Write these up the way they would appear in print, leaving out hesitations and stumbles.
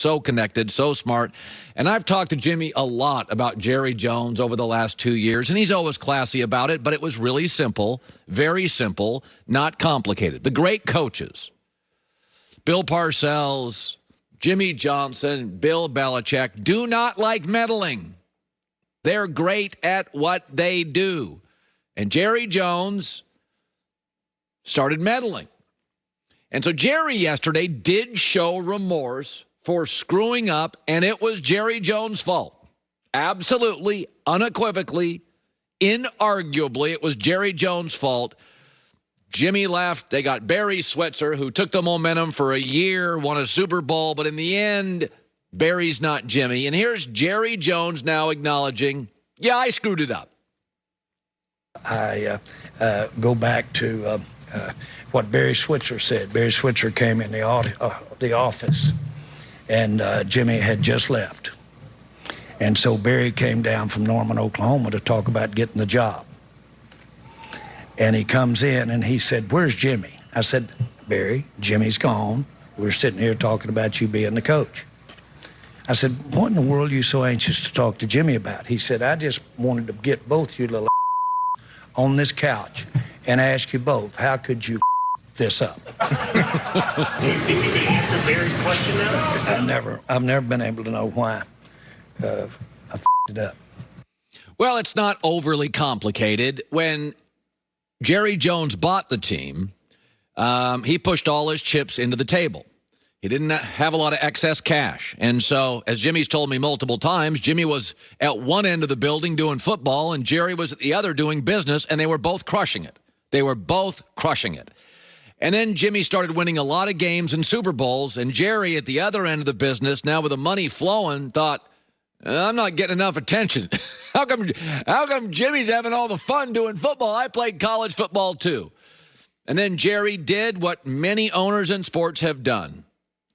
So connected, so smart. And I've talked to Jimmy a lot about Jerry Jones over the last 2 years, and he's always classy about it, but it was really simple, very simple, not complicated. The great coaches, Bill Parcells, Jimmy Johnson, Bill Belichick, do not like meddling. They're great at what they do. And Jerry Jones started meddling. And so Jerry yesterday did show remorse for screwing up, and it was Jerry Jones' fault. Absolutely, unequivocally, inarguably, it was Jerry Jones' fault. Jimmy left. They got Barry Switzer, who took the momentum for a year, won a Super Bowl, but in the end, Barry's not Jimmy. And here's Jerry Jones now acknowledging, yeah, I screwed it up. I go back to what Barry Switzer said. Barry Switzer came in the office, and Jimmy had just left. And so Barry came down from Norman, Oklahoma to talk about getting the job. And he comes in and he said, "Where's Jimmy?" I said, "Barry, Jimmy's gone. We're sitting here talking about you being the coach." I said, "What in the world are you so anxious to talk to Jimmy about?" He said, "I just wanted to get both you little on this couch and ask you both, how could you this up?" Do you think you can answer Barry's question now? I've never been able to know why I it up. Well, it's not overly complicated. When Jerry Jones bought the team, he pushed all his chips into the table. He didn't have a lot of excess cash. And so, as Jimmy's told me multiple times, Jimmy was at one end of the building doing football, and Jerry was at the other doing business, and they were both crushing it. They were both crushing it. And then Jimmy started winning a lot of games and Super Bowls, and Jerry at the other end of the business, now with the money flowing, thought, I'm not getting enough attention. How come Jimmy's having all the fun doing football? I played college football too. And then Jerry did what many owners in sports have done.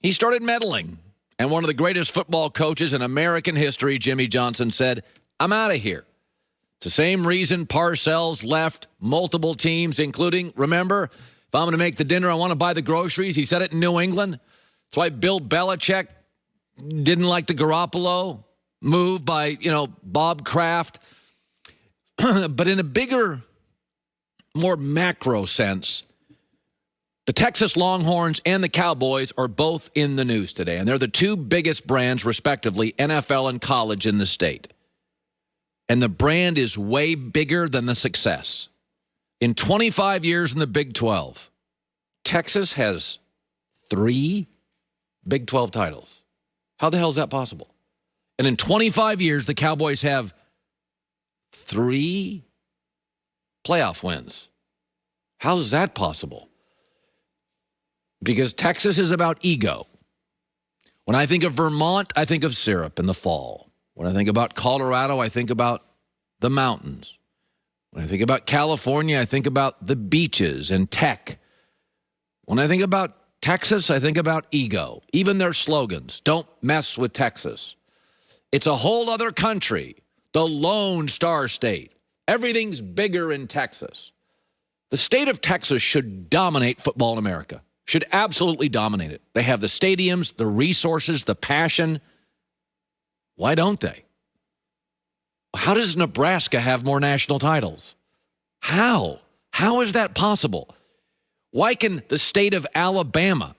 He started meddling. And one of the greatest football coaches in American history, Jimmy Johnson, said, I'm out of here. It's the same reason Parcells left multiple teams, including, remember, if I'm going to make the dinner, I want to buy the groceries. He said it in New England. That's why Bill Belichick didn't like the Garoppolo move by, Bob Kraft. But in a bigger, more macro sense, the Texas Longhorns and the Cowboys are both in the news today, and they're the two biggest brands, respectively, NFL and college in the state. And the brand is way bigger than the success. In 25 years in the Big 12, Texas has 3 Big 12 titles. How the hell is that possible? And in 25 years, the Cowboys have 3 playoff wins. How is that possible? Because Texas is about ego. When I think of Vermont, I think of syrup in the fall. When I think about Colorado, I think about the mountains. When I think about California, I think about the beaches and tech. When I think about Texas, I think about ego. Even their slogans, don't mess with Texas. It's a whole other country, the Lone Star State. Everything's bigger in Texas. The state of Texas should dominate football in America. Should absolutely dominate it. They have the stadiums, the resources, the passion. Why don't they? How does Nebraska have more national titles? How? How is that possible? Why can the state of Alabama,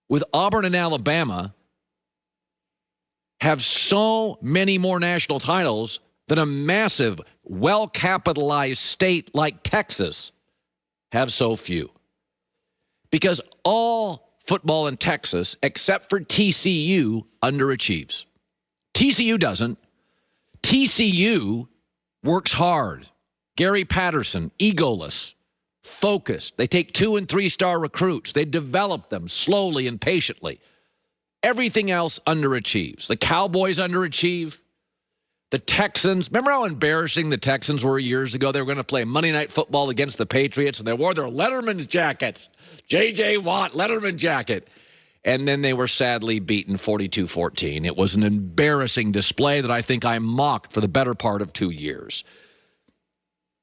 with Auburn and Alabama, have so many more national titles than a massive, well-capitalized state like Texas have so few? Because all football in Texas, except for TCU, underachieves. TCU doesn't. TCU works hard. Gary Patterson, egoless, focused. They take 2- and 3-star recruits. They develop them slowly and patiently. Everything else underachieves. The Cowboys underachieve. The Texans, remember how embarrassing the Texans were years ago? They were going to play Monday Night Football against the Patriots, and they wore their Letterman's jackets. J.J. Watt, Letterman jacket. And then they were sadly beaten 42-14. It was an embarrassing display that I think I mocked for the better part of 2 years.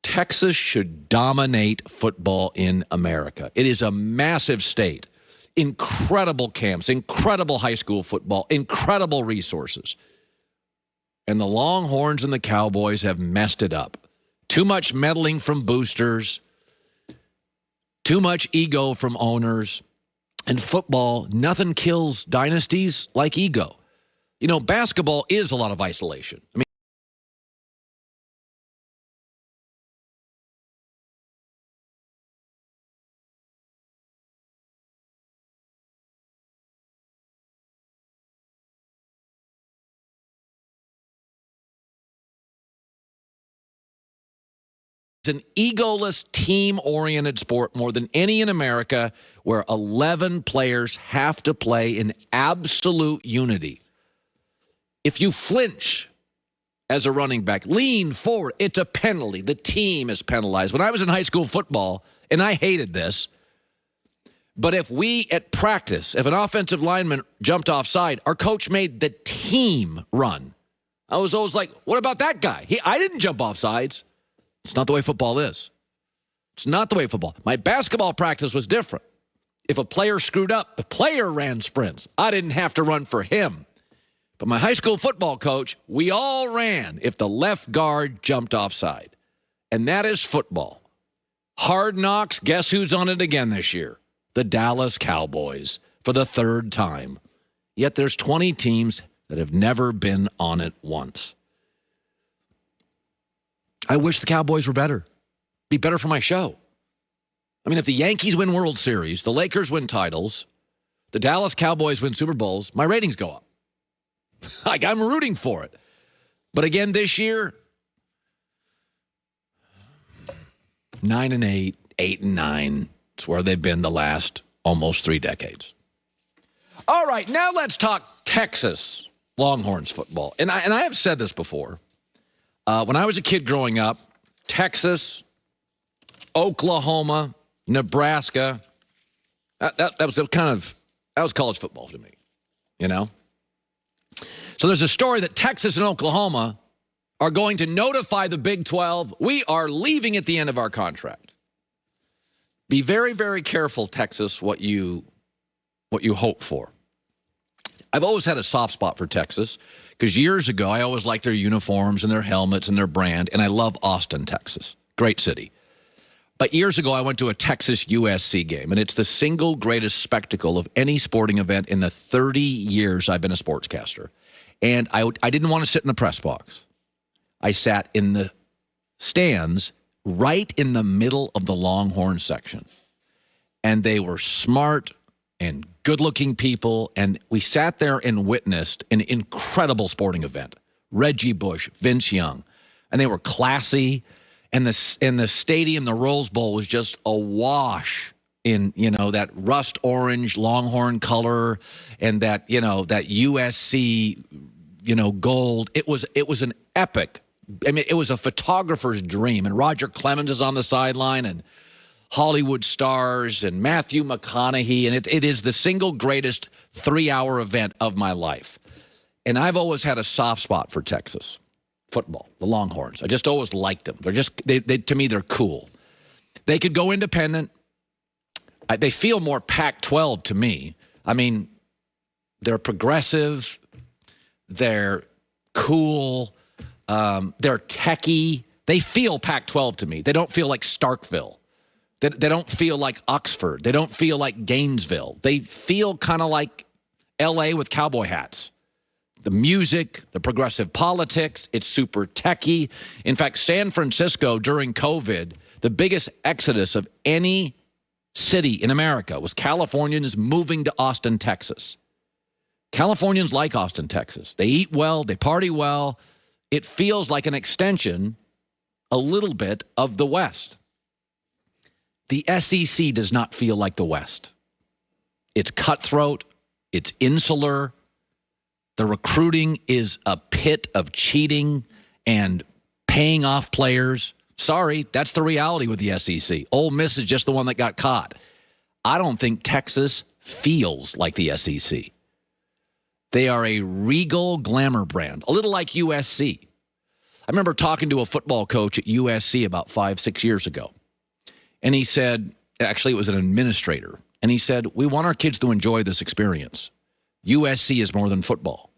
Texas should dominate football in America. It is a massive state. incredible camps, incredible high school football, incredible resources. And the Longhorns and the Cowboys have messed it up. Too much meddling from boosters, too much ego from owners. And football, nothing kills dynasties like ego. You know, basketball is a lot of isolation. I mean, it's an egoless, team-oriented sport more than any in America, where 11 players have to play in absolute unity. If you flinch as a running back, lean forward, it's a penalty. The team is penalized. When I was in high school football, and I hated this, but if we at practice, if an offensive lineman jumped offside, our coach made the team run. I was always like, what about that guy? I didn't jump offsides. It's not the way football is. It's not the way football. My basketball practice was different. If a player screwed up, the player ran sprints. I didn't have to run for him. But my high school football coach, we all ran if the left guard jumped offside. And that is football. Hard Knocks, guess who's on it again this year? The Dallas Cowboys for the third time. Yet there's 20 teams that have never been on it once. I wish the Cowboys were better. Be better for my show. I mean, if the Yankees win World Series, the Lakers win titles, the Dallas Cowboys win Super Bowls, my ratings go up. Like, I'm rooting for it. But again, this year, 9-8, 8-9. It's where they've been the last almost 3 decades. All right, now let's talk Texas Longhorns football. And I have said this before. When I was a kid growing up, Texas, Oklahoma, Nebraska, that was college football to me, you know? So there's a story that Texas and Oklahoma are going to notify the Big 12, we are leaving at the end of our contract. Be very, very careful, Texas, what you hope for. I've always had a soft spot for Texas because years ago, I always liked their uniforms and their helmets and their brand, and I love Austin, Texas. Great city. But years ago, I went to a Texas USC game, and it's the single greatest spectacle of any sporting event in the 30 years I've been a sportscaster. And I didn't want to sit in the press box. I sat in the stands right in the middle of the Longhorn section. And they were smart and good-looking people, and we sat there and witnessed an incredible sporting event. Reggie Bush, Vince Young, and they were classy, and the stadium, the Rose Bowl, was just awash in, you know, that rust orange Longhorn color and that, you know, that USC, you know, gold. It was an epic. I mean, it was a photographer's dream, and Roger Clemens is on the sideline, and Hollywood stars and Matthew McConaughey, and it is the single greatest 3-hour event of my life. And I've always had a soft spot for Texas football, the Longhorns. I just always liked them. They're just, they to me, they're cool. They could go independent. They feel more Pac-12 to me. I mean, they're progressive. They're cool. They're techie. They feel Pac-12 to me. They don't feel like Starkville. They don't feel like Oxford. They don't feel like Gainesville. They feel kind of like L.A. with cowboy hats. The music, the progressive politics, it's super techie. In fact, San Francisco during COVID, the biggest exodus of any city in America was Californians moving to Austin, Texas. Californians like Austin, Texas. They eat well, they party well. It feels like an extension, a little bit, of the West. The SEC does not feel like the West. It's cutthroat. It's insular. The recruiting is a pit of cheating and paying off players. Sorry, that's the reality with the SEC. Ole Miss is just the one that got caught. I don't think Texas feels like the SEC. They are a regal glamour brand, a little like USC. I remember talking to a football coach at USC about 5-6 years ago. And he said, actually, it was an administrator. And he said, we want our kids to enjoy this experience. USC is more than football.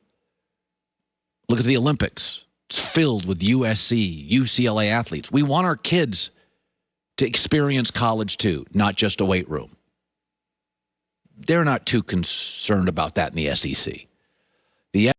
Look at the Olympics. It's filled with USC, UCLA athletes. We want our kids to experience college too, not just a weight room. They're not too concerned about that in the SEC. The